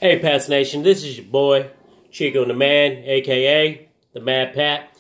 Hey, Pats Nation, this is your boy, Chico the Man, a.k.a. the Mad Pat.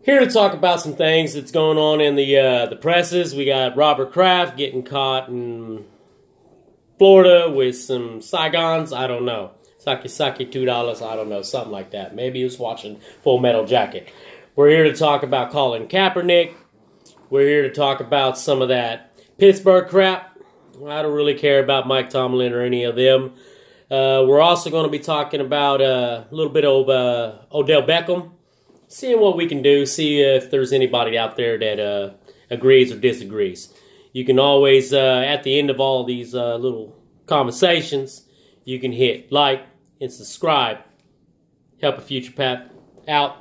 Here to talk about some things that's going on in the presses. We got Robert Kraft getting caught in Florida with some Saigons, I don't know. Sake $2, I don't know, something like that. Maybe he was watching Full Metal Jacket. We're here to talk about Colin Kaepernick. We're here to talk about some of that Pittsburgh crap. I don't really care about Mike Tomlin or any of them. We're also going to be talking about a little bit of Odell Beckham. Seeing what we can do. See if there's anybody out there that agrees or disagrees. You can always, at the end of all these little conversations, you can hit like and subscribe. Help a future Pat out.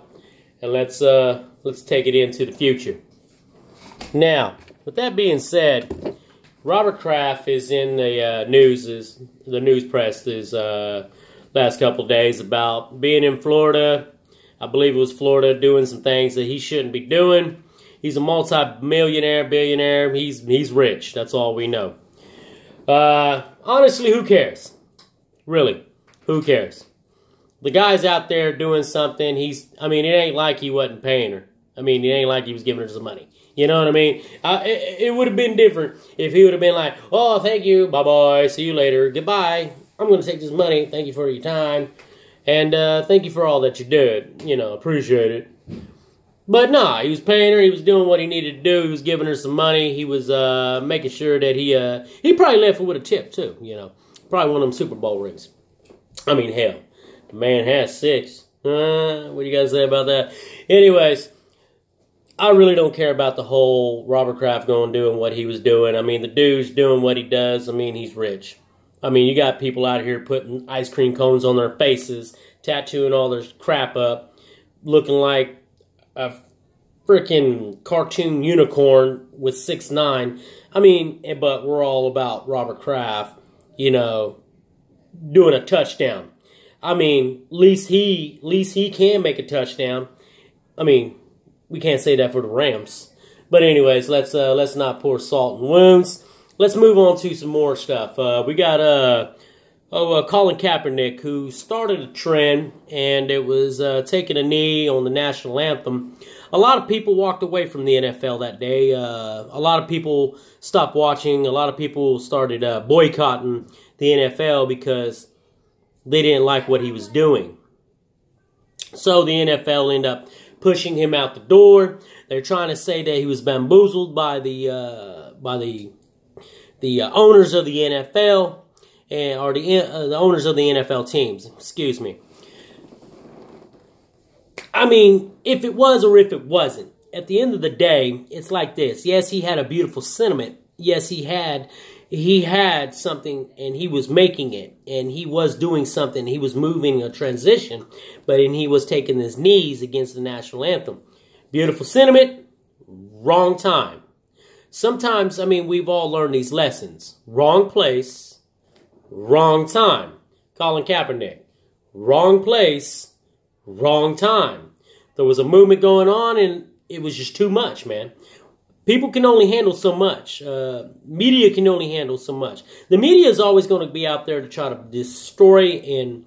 And let's take it into the future. Now, with that being said, Robert Kraft is in the news press this last couple of days about being in Florida. I believe it was Florida, doing some things that he shouldn't be doing. He's a multi-millionaire, billionaire. He's rich. That's all we know. Honestly, who cares? Really, who cares? The guy's out there doing something. It ain't like he wasn't paying her. It ain't like he was giving her some money. You know what I mean? It would have been different if he would have been like, oh, thank you, bye-bye, see you later, goodbye. I'm going to take this money. Thank you for your time. And thank you for all that you did. You know, appreciate it. But nah, he was paying her. He was doing what he needed to do. He was giving her some money. He was making sure that he probably left her with a tip, too. You know, probably one of them Super Bowl rings. Hell, the man has 6. What do you guys say about that? Anyways, I really don't care about the whole Robert Kraft doing what he was doing. The dude's doing what he does. He's rich. You got people out here putting ice cream cones on their faces, tattooing all their crap up, looking like a freaking cartoon unicorn with 6'9". But we're all about Robert Kraft, doing a touchdown. At least he can make a touchdown. We can't say that for the Rams. But anyways, let's not pour salt in wounds. Let's move on to some more stuff. We got Colin Kaepernick, who started a trend, and it was taking a knee on the national anthem. A lot of people walked away from the NFL that day. A lot of people stopped watching. A lot of people started boycotting the NFL because they didn't like what he was doing. So the NFL ended up pushing him out the door. They're trying to say that he was bamboozled by the owners of the NFL or the owners of the NFL teams. Excuse me. If it was or if it wasn't, at the end of the day, it's like this. Yes, he had a beautiful sentiment. Yes, he had something, and he was making it, and he was doing something. He was moving a transition, but he was taking his knees against the national anthem. Beautiful sentiment, wrong time. Sometimes, we've all learned these lessons. Wrong place, wrong time. Colin Kaepernick, wrong place, wrong time. There was a movement going on, and it was just too much, man. People can only handle so much. Media can only handle so much. The media is always going to be out there to try to destroy and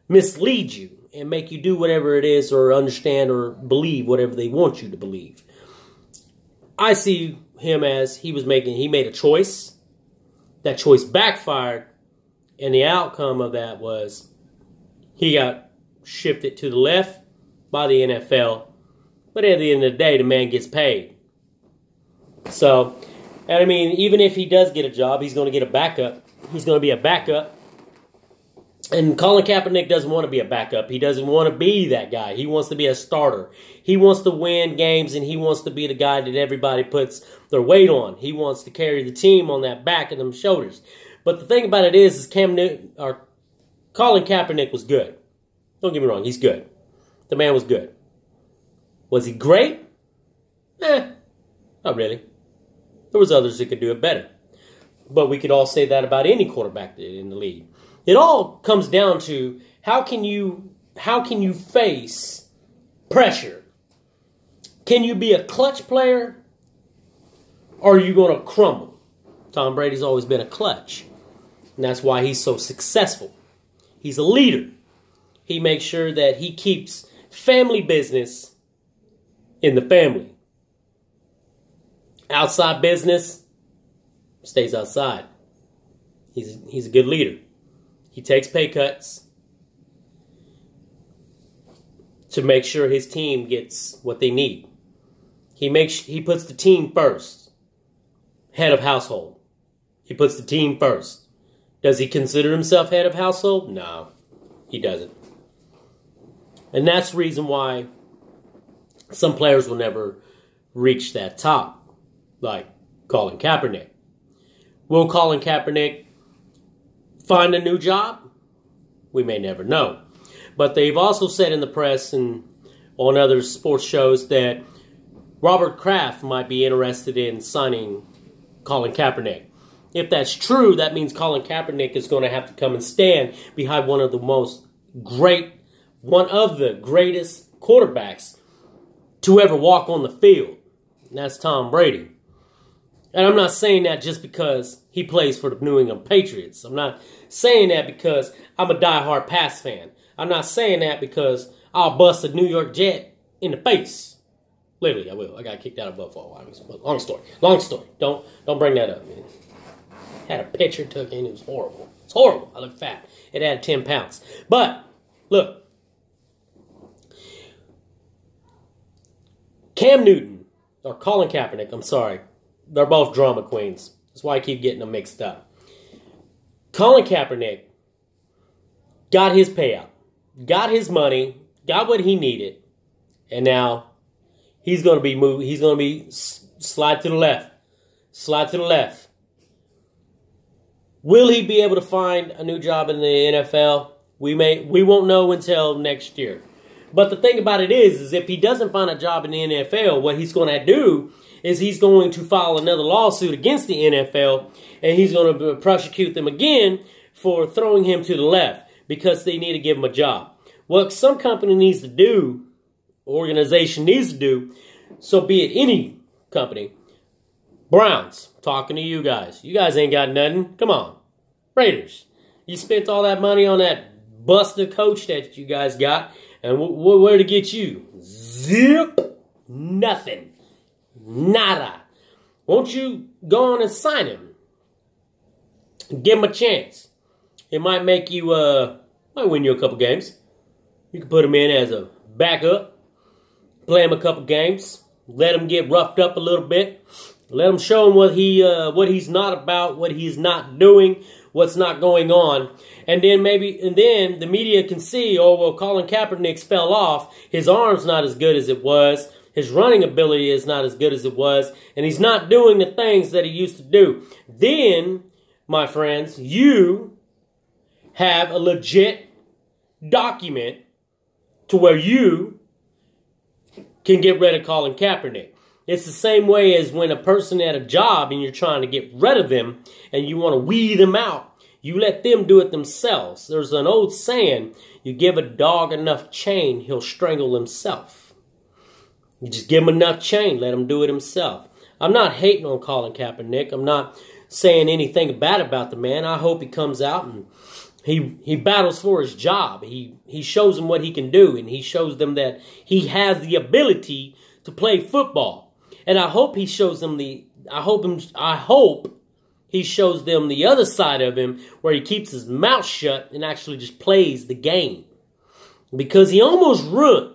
mislead you and make you do whatever it is or understand or believe whatever they want you to believe. I see him as he made a choice. That choice backfired, and the outcome of that was he got shifted to the left by the NFL. But at the end of the day, the man gets paid. So, even if he does get a job, he's going to get a backup. He's going to be a backup. And Colin Kaepernick doesn't want to be a backup. He doesn't want to be that guy. He wants to be a starter. He wants to win games, and he wants to be the guy that everybody puts their weight on. He wants to carry the team on that back and them shoulders. But the thing about it is Colin Kaepernick was good. Don't get me wrong, he's good. The man was good. Was he great? Not really. There was others that could do it better. But we could all say that about any quarterback in the league. It all comes down to how can you face pressure? Can you be a clutch player, or are you going to crumble? Tom Brady's always been a clutch. And that's why he's so successful. He's a leader. He makes sure that he keeps family business in the family. Outside business stays outside. He's a good leader. He takes pay cuts to make sure his team gets what they need. He puts the team first. Head of household. He puts the team first. Does he consider himself head of household? No, he doesn't. And that's the reason why some players will never reach that top, like Colin Kaepernick. Will Colin Kaepernick find a new job? We may never know. But they've also said in the press and on other sports shows that Robert Kraft might be interested in signing Colin Kaepernick. If that's true, that means Colin Kaepernick is going to have to come and stand behind one of the greatest quarterbacks to ever walk on the field. And that's Tom Brady. And I'm not saying that just because he plays for the New England Patriots. I'm not saying that because I'm a diehard Pats fan. I'm not saying that because I'll bust a New York Jet in the face. Literally, I will. I got kicked out of Buffalo. Long story. Long story. Don't bring that up, man. Had a picture took in. It was horrible. It's horrible. I look fat. It added 10 pounds. But, look. Cam Newton, or Colin Kaepernick, I'm sorry. They're both drama queens. That's why I keep getting them mixed up. Colin Kaepernick got his payout. Got his money. Got what he needed. And now he's going to be moved. He's going to be slide to the left. Slide to the left. Will he be able to find a new job in the NFL? We won't know until next year. But the thing about it is if he doesn't find a job in the NFL, what he's going to do is he's going to file another lawsuit against the NFL, and he's going to prosecute them again for throwing him to the left because they need to give him a job. What some company needs to do, organization needs to do, so be it any company, Browns, talking to you guys. You guys ain't got nothing. Come on. Raiders, you spent all that money on that busted coach that you guys got, and where to get you? Zip. Nothing. Nada. Won't you go on and sign him? Give him a chance. It might make you, might win you a couple games. You can put him in as a backup. Play him a couple games. Let him get roughed up a little bit. Let him show him what he's not about, what he's not doing, what's not going on. And then the media can see, oh, well, Colin Kaepernick's fell off. His arm's not as good as it was. His running ability is not as good as it was. And he's not doing the things that he used to do. Then, my friends, you have a legit document to where you can get rid of Colin Kaepernick. It's the same way as when a person at a job and you're trying to get rid of them and you want to weed them out. You let them do it themselves. There's an old saying, you give a dog enough chain, he'll strangle himself. You just give him enough chain, let him do it himself. I'm not hating on Colin Kaepernick. I'm not saying anything bad about the man. I hope he comes out and he battles for his job. He shows them what he can do, and he shows them that he has the ability to play football. And I hope he shows them I hope he shows them the other side of him where he keeps his mouth shut and actually just plays the game. Because he almost ruined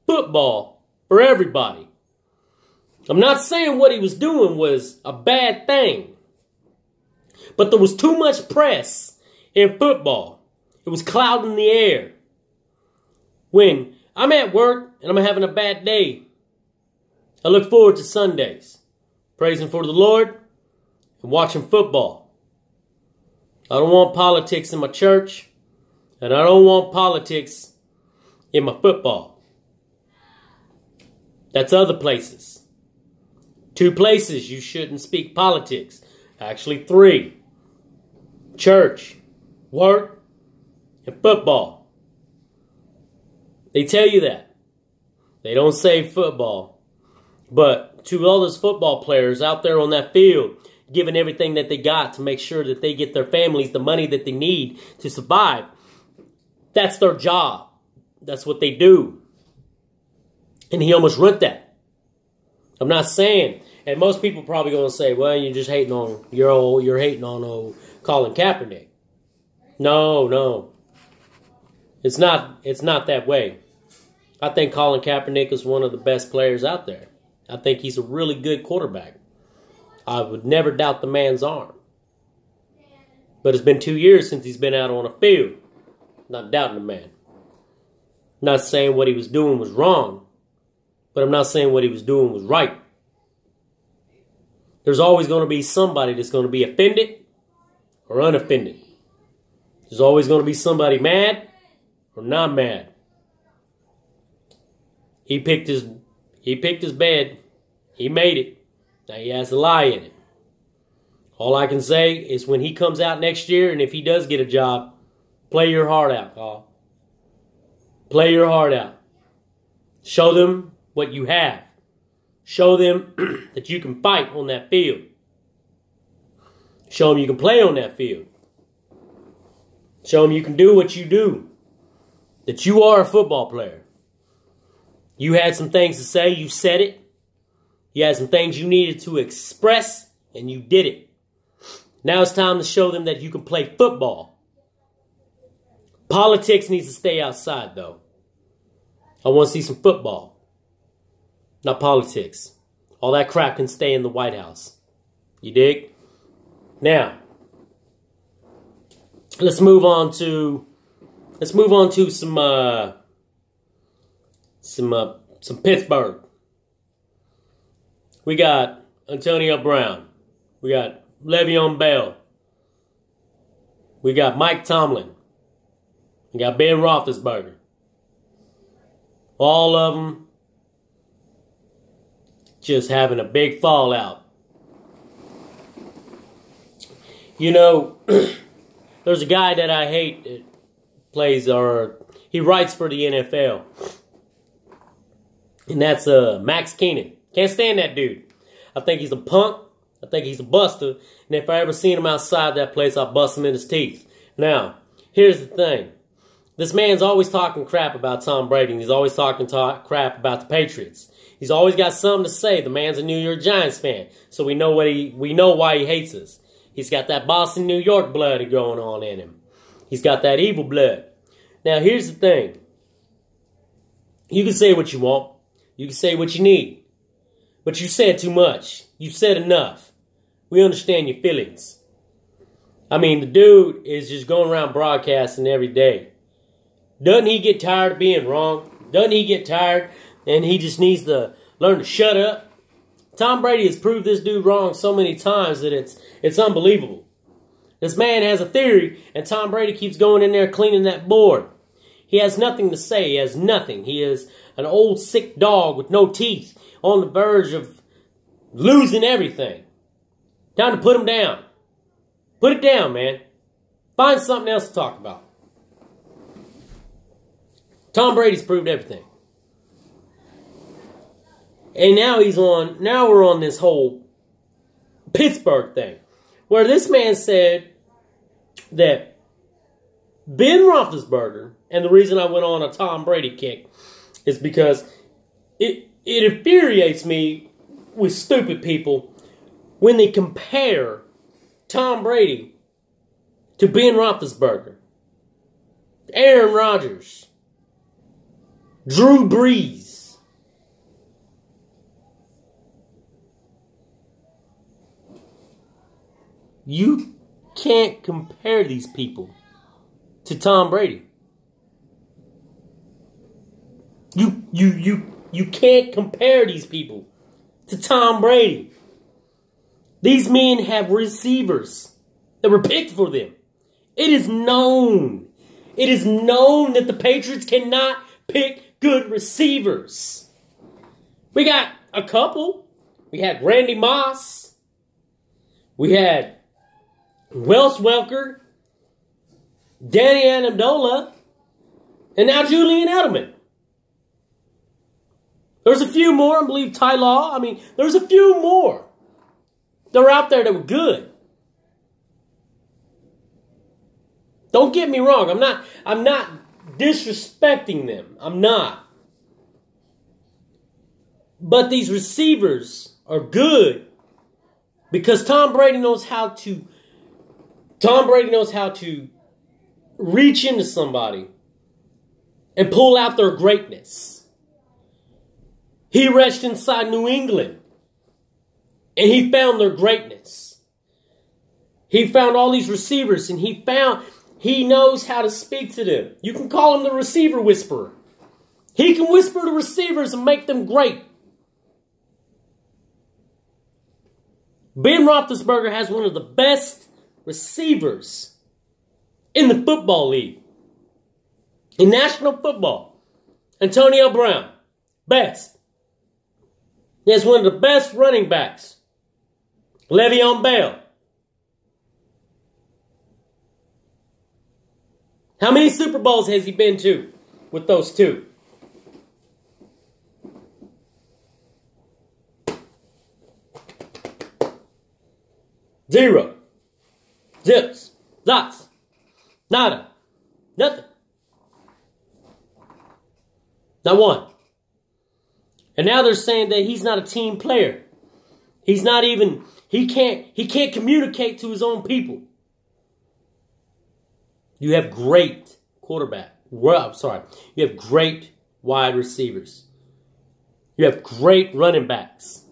football for everybody. I'm not saying what he was doing was a bad thing. But there was too much press in football. It was clouding the air. When I'm at work and I'm having a bad day, I look forward to Sundays, praising for the Lord and watching football. I don't want politics in my church, and I don't want politics in my football. That's other places. 2 places you shouldn't speak politics. Actually 3. Church, work, and football. They tell you that. They don't say football. But to all those football players out there on that field, giving everything that they got to make sure that they get their families the money that they need to survive. That's their job. That's what they do. And he almost ruined that. I'm not saying, and most people probably going to say, well, you're just hating on, you're hating on old Colin Kaepernick. No. It's not that way. I think Colin Kaepernick is one of the best players out there. I think he's a really good quarterback. I would never doubt the man's arm. But it's been 2 years since he's been out on a field. Not doubting the man. Not saying what he was doing was wrong. But I'm not saying what he was doing was right. There's always going to be somebody that's going to be offended or unoffended. There's always going to be somebody mad or not mad. He picked his bed. He made it. Now he has to lie in it. All I can say is when he comes out next year, and if he does get a job, play your heart out, Paul. Play your heart out. Show them what you have. Show them that you can fight on that field. Show them you can play on that field. Show them you can do what you do. That you are a football player. You had some things to say. You said it. You had some things you needed to express, and you did it. Now it's time to show them that you can play football. Politics needs to stay outside, though. I want to see some football. Not politics. All that crap can stay in the White House. You dig? Now, let's move on to some Pittsburgh. We got Antonio Brown. We got Le'Veon Bell. We got Mike Tomlin. We got Ben Roethlisberger. All of them just having a big fallout. You know, there's a guy that I hate that he writes for the NFL. And that's Max Keenan. Can't stand that dude. I think he's a punk. I think he's a buster. And if I ever seen him outside that place, I'll bust him in his teeth. Now, here's the thing. This man's always talking crap about Tom Brady. And he's always talking crap about the Patriots. He's always got something to say. The man's a New York Giants fan. So we know why he hates us. He's got that Boston, New York blood going on in him. He's got that evil blood. Now, here's the thing. You can say what you want. You can say what you need. But you said too much. You said enough. We understand your feelings. I mean, the dude is just going around broadcasting every day. Doesn't he get tired of being wrong? Doesn't he get tired and he just needs to learn to shut up? Tom Brady has proved this dude wrong so many times that it's unbelievable. This man has a theory, and Tom Brady keeps going in there cleaning that board. He has nothing to say. He has nothing. He is an old sick dog with no teeth on the verge of losing everything. Time to put him down. Put it down, man. Find something else to talk about. Tom Brady's proved everything. And now we're on this whole Pittsburgh thing, where this man said that Ben Roethlisberger, and the reason I went on a Tom Brady kick is because it infuriates me with stupid people when they compare Tom Brady to Ben Roethlisberger, Aaron Rodgers, Drew Brees. You can't compare these people to Tom Brady. You can't compare these people to Tom Brady. These men have receivers that were picked for them. It is known. It is known that the Patriots cannot pick good receivers. We got a couple. We had Randy Moss. We had Wes Welker, Danny Amendola, and now Julian Edelman. There's a few more. I believe Ty Law. I mean, there's a few more. They're out there that were good. Don't get me wrong. I'm not disrespecting them. I'm not. But these receivers are good because Tom Brady knows how to reach into somebody and pull out their greatness. He reached inside New England and he found their greatness. He found all these receivers and he knows how to speak to them. You can call him the receiver whisperer. He can whisper to receivers and make them great. Ben Roethlisberger has one of the best receivers in the football league. In national football. Antonio Brown. Best. He has one of the best running backs. Le'Veon Bell. How many Super Bowls has he been to with those two? Zero. Zips. Zots. Nada. Nothing. Not one. And now they're saying that he's not a team player. He's not even, he can't communicate to his own people. You have great quarterback. Well, I'm sorry. You have great wide receivers. You have great running backs.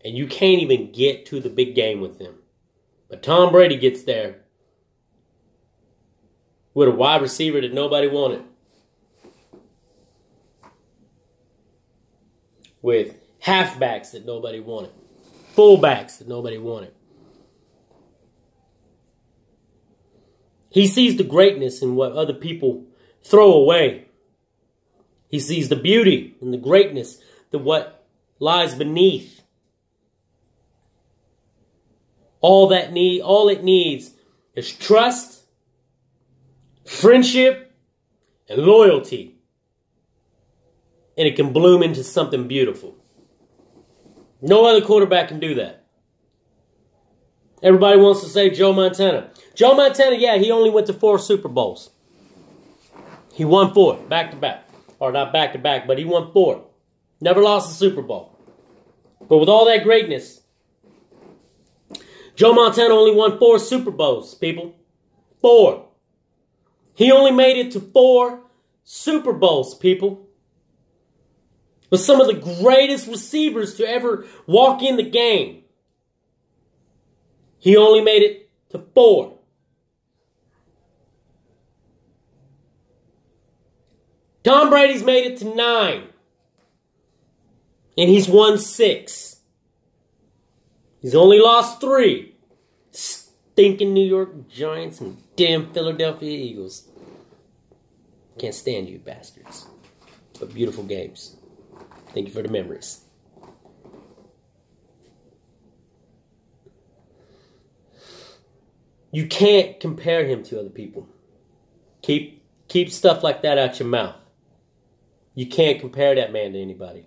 And you can't even get to the big game with them. But Tom Brady gets there with a wide receiver that nobody wanted. With halfbacks that nobody wanted. Fullbacks that nobody wanted. He sees the greatness in what other people throw away. He sees the beauty and the greatness of what lies beneath. All it needs is trust, friendship, and loyalty. And it can bloom into something beautiful. No other quarterback can do that. Everybody wants to say Joe Montana. Joe Montana, yeah, he only went to 4 Super Bowls. He won 4, back-to-back. Or not back-to-back, but he won 4. Never lost a Super Bowl. But with all that greatness, Joe Montana only won 4 Super Bowls, people. 4. He only made it to 4 Super Bowls, people. With some of the greatest receivers to ever walk in the game. He only made it to 4. Tom Brady's made it to 9. And he's won 6. He's only lost 3. Stinking New York Giants and damn Philadelphia Eagles. Can't stand you bastards. But beautiful games. Thank you for the memories. You can't compare him to other people. Keep stuff like that out your mouth. You can't compare that man to anybody.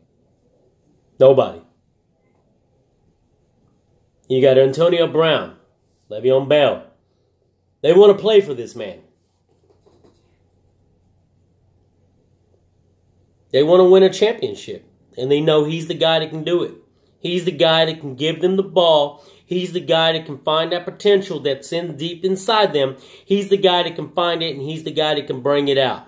Nobody. You got Antonio Brown, Le'Veon Bell. They want to play for this man. They want to win a championship. And they know he's the guy that can do it. He's the guy that can give them the ball. He's the guy that can find that potential that's deep inside them. He's the guy that can find it, and he's the guy that can bring it out.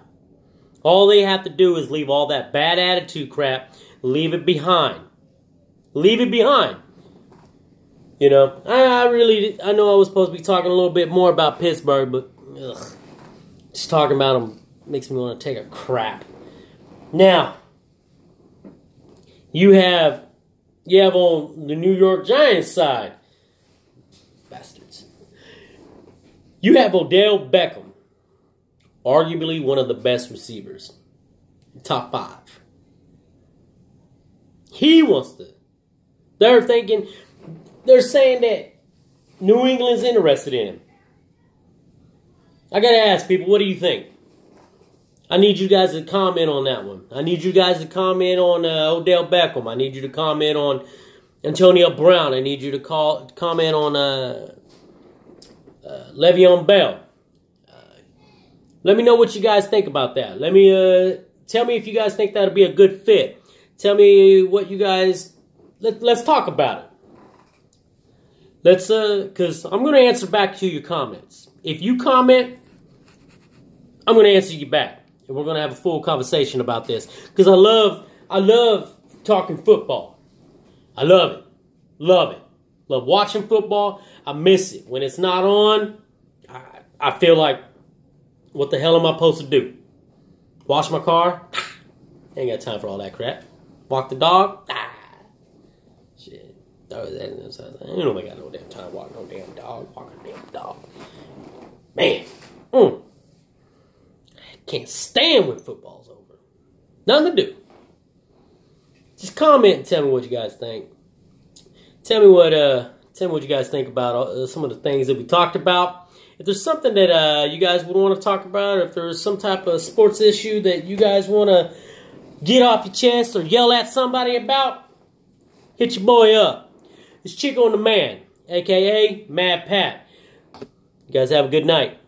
All they have to do is leave all that bad attitude crap, leave it behind. Leave it behind. You know, I know I was supposed to be talking a little bit more about Pittsburgh, but just talking about them makes me want to take a crap. Now, you have on the New York Giants side, bastards. You have Odell Beckham, arguably one of the best receivers, top 5. He wants to. They're saying that New England's interested in him. I gotta ask people, what do you think? I need you guys to comment on that one. I need you guys to comment on Odell Beckham. I need you to comment on Antonio Brown, I need you to comment on Le'Veon Bell. Let me know what you guys think about that. Let me tell me if you guys think that'll be a good fit. Tell me what you guys. Let's talk about it. Let's because I'm gonna answer back to your comments. If you comment, I'm gonna answer you back, and we're gonna have a full conversation about this. Because I love talking football. I love it. Love it. Love watching football. I miss it. When it's not on, I feel like, what the hell am I supposed to do? Wash my car? Ain't got time for all that crap. Walk the dog? Shit. Ain't nobody got no damn time to walk no damn dog. Walk a damn dog. Man. I can't stand when football's over. Nothing to do. Just comment and tell me what you guys think. Tell me what you guys think about some of the things that we talked about. If there's something that you guys would want to talk about, or if there's some type of sports issue that you guys want to get off your chest or yell at somebody about, hit your boy up. It's Chico and the Man, a.k.a. Mad Pat. You guys have a good night.